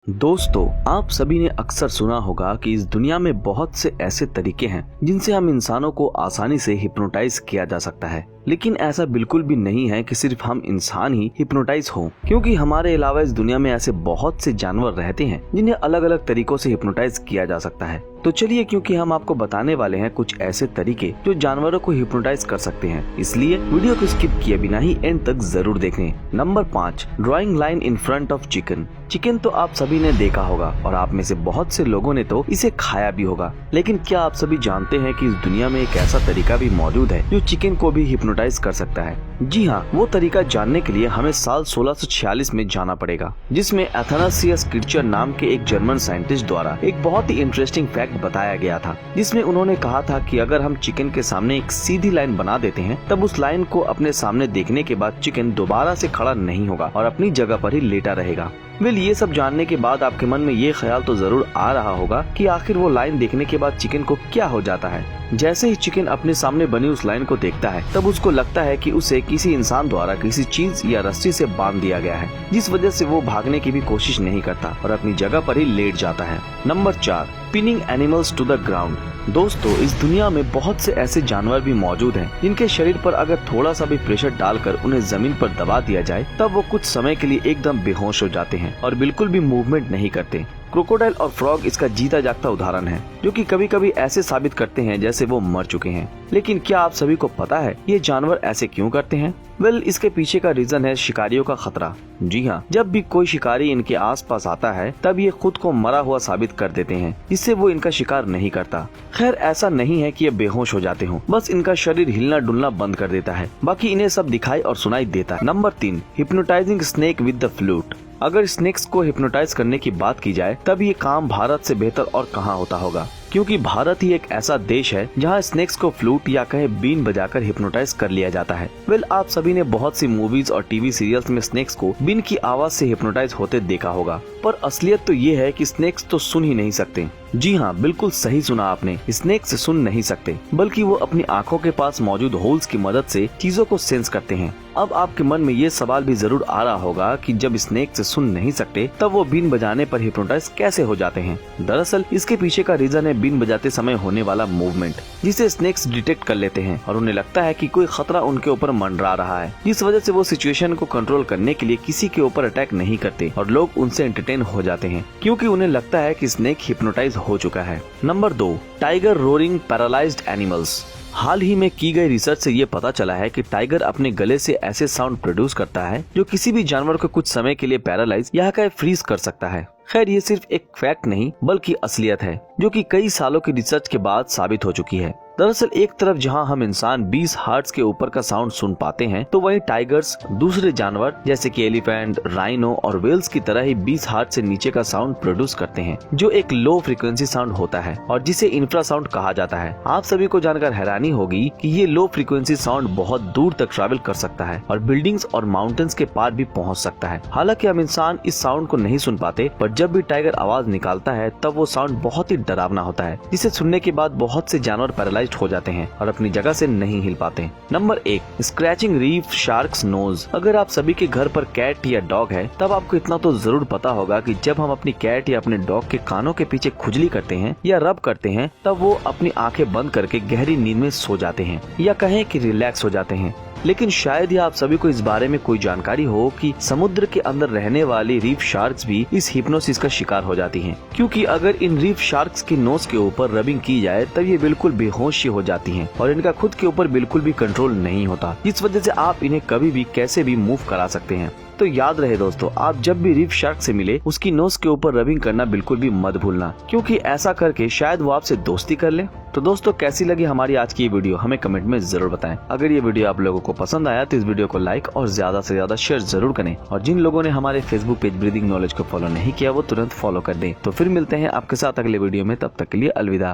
दोस्तों, आप सभी ने अक्सर सुना होगा कि इस दुनिया में बहुत से ऐसे तरीके हैं जिनसे हम इंसानों को आसानी से हिप्नोटाइज किया जा सकता है। लेकिन ऐसा बिल्कुल भी नहीं है कि सिर्फ हम इंसान ही हिप्नोटाइज हों, क्योंकि हमारे अलावा इस दुनिया में ऐसे बहुत से जानवर रहते हैं जिन्हें अलग अलग तरीकों से हिप्नोटाइज किया जा सकता है। तो चलिए, क्योंकि हम आपको बताने वाले हैं कुछ ऐसे तरीके जो जानवरों को हिप्नोटाइज कर सकते हैं, इसलिए वीडियो को स्किप किए बिना ही एंड तक जरूर देखें। Number 5, drawing line in front of chicken. Chicken तो आप सभी ने देखा होगा और आप में से बहुत से लोगों ने तो इसे खाया भी होगा। लेकिन क्या आप सभी जानते हैं कि इस दुनिया में एक ऐसा तरीका भी मौजूद है जो चिकन को भी हिप्नोटाइज कर सकता है? जी हाँ, वो तरीका जानने के लिए हमें साल 1646 में जाना पड़ेगा, जिसमें एथनासियस किर्चर नाम के एक जर्मन साइंटिस्ट द्वारा एक बहुत ही इंटरेस्टिंग फैक्ट बताया गया था, जिसमें उन्होंने कहा था कि अगर हम चिकन के सामने एक सीधी लाइन बना देते हैं, तब उस लाइन को अपने सामने देखने के बाद चिकन दोबारा से खड़ा नहीं होगा और अपनी जगह पर ही लेटा रहेगा। ये सब जानने के बाद आपके मन में ये ख्याल तो जरूर आ रहा होगा कि आखिर वो लाइन देखने के बाद चिकन को क्या हो जाता है। जैसे ही चिकन अपने सामने बनी उस लाइन को देखता है, तब उसको लगता है कि उसे किसी इंसान द्वारा किसी चीज या रस्सी से बांध दिया गया है, जिस वजह से वो भागने की भी कोशिश नहीं करता और अपनी जगह पर ही लेट जाता है। Number 4, pinning animals to the ground. दोस्तों, इस दुनिया में बहुत से ऐसे जानवर भी मौजूद हैं जिनके शरीर पर अगर थोड़ा सा भी प्रेशर डालकर उन्हें जमीन पर दबा दिया जाए, तब वो कुछ समय के लिए एकदम बेहोश हो जाते हैं और बिल्कुल भी मूवमेंट नहीं करते। क्रोकोडाइल और फ्रॉग इसका जीता जागता उदाहरण है, जो कि कभी कभी ऐसे साबित करते हैं जैसे वो मर चुके हैं। लेकिन क्या आप सभी को पता है ये जानवर ऐसे क्यों करते हैं? इसके पीछे का रीजन है शिकारियों का खतरा। जी हाँ, जब भी कोई शिकारी इनके आसपास आता है, तब ये खुद को मरा हुआ साबित कर देते हैं, जिससे वो इनका शिकार नहीं करता। खैर, ऐसा नहीं है कि ये बेहोश हो जाते हों, बस इनका शरीर हिलना डुलना बंद कर देता है, बाकी इन्हें सब दिखाई और सुनाई देता है। Number 3, hypnotising snake with the flute. अगर स्नेक्स को हिप्नोटाइज करने की बात की जाए, तब ये काम भारत से बेहतर और कहाँ होता होगा, क्योंकि भारत ही एक ऐसा देश है जहाँ स्नेक्स को फ्लूट या कहे बीन बजाकर हिप्नोटाइज कर लिया जाता है। आप सभी ने बहुत सी मूवीज और टीवी सीरियल्स में स्नेक्स को बीन की आवाज से हिप्नोटाइज होते देखा होगा, पर असलियत तो ये है कि स्नेक्स तो सुन ही नहीं सकते। जी हाँ, बिल्कुल सही सुना आपने, स्नेक्स सुन नहीं सकते, बल्कि वो अपनी आंखों के पास मौजूद होल्स की मदद से चीजों को सेंस करते हैं। अब आपके मन में ये सवाल भी जरूर आ रहा होगा कि जब स्नेक्स सुन नहीं सकते, तब वो बीन बजाने पर हिप्नोटाइज कैसे हो जाते हैं? दरअसल इसके पीछे का रीजन है बीन बजाते समय होने वाला मूवमेंट, जिसे स्नेक्स डिटेक्ट कर लेते हैं और उन्हें लगता है कि कोई खतरा उनके ऊपर मंडरा रहा है, जिस वजह से वो सिचुएशन को कंट्रोल करने के लिए किसी के ऊपर अटैक नहीं करते और लोग उनसे एंटरटेन हो जाते हैं, क्योंकि उन्हें लगता है कि स्नेक हिप्नोटाइज हो चुका है। Number 2, tiger roaring paralysed animals. हाल ही में की गई रिसर्च से ये पता चला है कि टाइगर अपने गले से ऐसे साउंड प्रोड्यूस करता है जो किसी भी जानवर को कुछ समय के लिए पैरालाइज या फ्रीज कर सकता है। खैर, ये सिर्फ एक फैक्ट नहीं बल्कि असलियत है, जो कि कई सालों की रिसर्च के बाद साबित हो चुकी है। दरअसल एक तरफ जहां हम इंसान 20 हर्ट्ज के ऊपर का साउंड सुन पाते हैं, तो वहीं टाइगर्स दूसरे जानवर जैसे कि एलिफेंट, राइनो और वेल्स की तरह ही 20 हर्ट्ज से नीचे का साउंड प्रोड्यूस करते हैं, जो एक लो फ्रीक्वेंसी साउंड होता है और जिसे इंफ्रासाउंड कहा जाता है। आप सभी को जानकर हैरानी होगी कि ये लो फ्रीक्वेंसी साउंड बहुत दूर तक ट्रैवल कर सकता है और बिल्डिंग्स और माउंटेन्स के पार भी पहुँच सकता है। हालांकि हम इंसान इस साउंड को नहीं सुन पाते, पर जब भी टाइगर आवाज निकालता है, तब वो साउंड बहुत ही डरावना होता है, जिसे सुनने के बाद बहुत से जानवर पैरालाइज्ड हो जाते हैं और अपनी जगह से नहीं हिल पाते। Number 1, scratching reef sharks nose. अगर आप सभी के घर पर कैट या डॉग है, तब आपको इतना तो जरूर पता होगा कि जब हम अपनी कैट या अपने डॉग के कानों के पीछे खुजली करते हैं या रब करते हैं, तब वो अपनी आंखें बंद करके गहरी नींद में सो जाते हैं या कहें कि रिलैक्स हो जाते हैं। लेकिन शायद ही आप सभी को इस बारे में कोई जानकारी हो कि समुद्र के अंदर रहने वाली रीफ शार्क्स भी इस हिप्नोसिस का शिकार हो जाती हैं, क्योंकि अगर इन रीफ शार्क्स की नोज के ऊपर रबिंग की जाए, तब ये बिल्कुल बेहोश हो जाती हैं और इनका खुद के ऊपर बिल्कुल भी कंट्रोल नहीं होता, जिस वजह से आप इन्हें कभी भी कैसे भी मूव करा सकते हैं। तो याद रहे दोस्तों, आप जब भी रीफ शार्क से मिले, उसकी नोज के ऊपर रबिंग करना बिल्कुल भी मत भूलना, क्योंकि ऐसा करके शायद वो आपसे दोस्ती कर ले। तो दोस्तों, कैसी लगी हमारी आज की ये वीडियो, हमें कमेंट में जरूर बताएं। अगर ये वीडियो आप लोगों को पसंद आया तो इस वीडियो को लाइक और ज्यादा से ज्यादा शेयर जरूर करें, और जिन लोगों ने हमारे फेसबुक पेज ब्रीदिंग नॉलेज को फॉलो नहीं किया, वो तुरंत फॉलो कर दें। तो फिर मिलते हैं आपके साथ अगले वीडियो में, तब तक के लिए अलविदा।